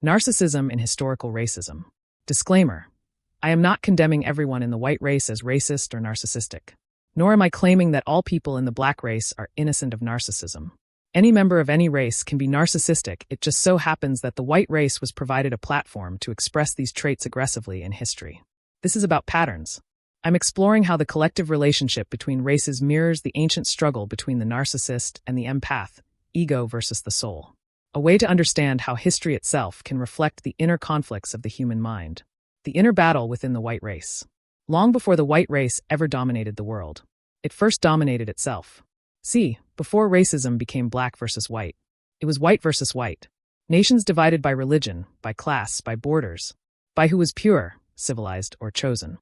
Narcissism and historical racism. Disclaimer: I am not condemning everyone in the white race as racist or narcissistic. Nor am I claiming that all people in the black race are innocent of narcissism. Any member of any race can be narcissistic, it just so happens that the white race was provided a platform to express these traits aggressively in history. This is about patterns. I'm exploring how the collective relationship between races mirrors the ancient struggle between the narcissist and the empath, ego versus the soul. A way to understand how history itself can reflect the inner conflicts of the human mind. The inner battle within the white race. Long before the white race ever dominated the world, it first dominated itself. See, before racism became black versus white, it was white versus white. Nations divided by religion, by class, by borders, by who was pure, civilized, or chosen.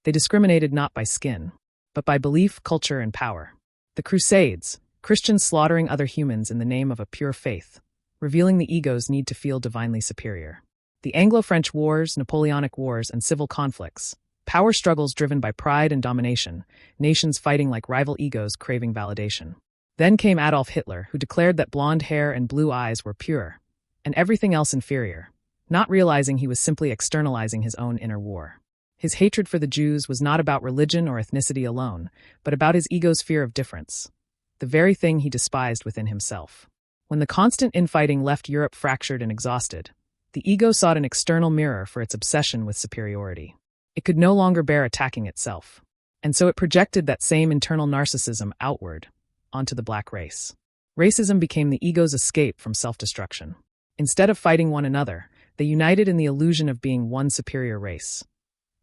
They discriminated not by skin, but by belief, culture, and power. The Crusades, Christians slaughtering other humans in the name of a pure faith, revealing the ego's need to feel divinely superior. The Anglo-French Wars, Napoleonic Wars, and civil conflicts, power struggles driven by pride and domination, nations fighting like rival egos craving validation. Then came Adolf Hitler, who declared that blonde hair and blue eyes were pure, and everything else inferior, not realizing he was simply externalizing his own inner war. His hatred for the Jews was not about religion or ethnicity alone, but about his ego's fear of difference, the very thing he despised within himself. When the constant infighting left Europe fractured and exhausted, the ego sought an external mirror for its obsession with superiority. It could no longer bear attacking itself, and so it projected that same internal narcissism outward, onto the black race. Racism became the ego's escape from self-destruction. Instead of fighting one another, they united in the illusion of being one superior race.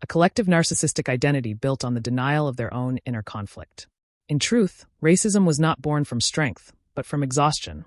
A collective narcissistic identity built on the denial of their own inner conflict. In truth, racism was not born from strength, but from exhaustion.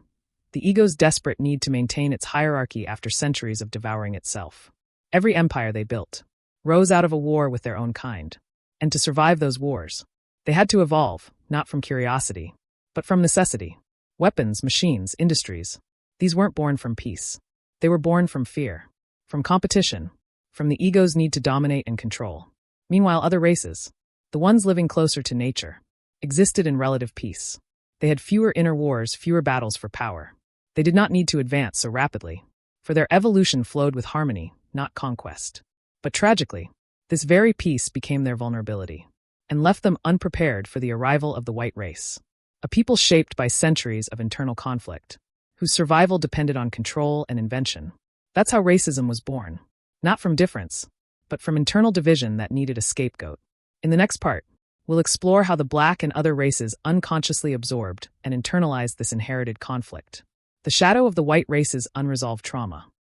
The ego's desperate need to maintain its hierarchy after centuries of devouring itself. Every empire they built rose out of a war with their own kind. And to survive those wars, they had to evolve, not from curiosity, but from necessity. Weapons, machines, industries, these weren't born from peace. They were born from fear, from competition, from the ego's need to dominate and control. Meanwhile, other races, the ones living closer to nature, existed in relative peace. They had fewer inner wars, fewer battles for power. They did not need to advance so rapidly, for their evolution flowed with harmony, not conquest. But tragically, this very peace became their vulnerability, and left them unprepared for the arrival of the white race. A people shaped by centuries of internal conflict, whose survival depended on control and invention. That's how racism was born. Not from difference, but from internal division that needed a scapegoat. In the next part, we'll explore how the black and other races unconsciously absorbed and internalized this inherited conflict. The shadow of the white race's unresolved trauma.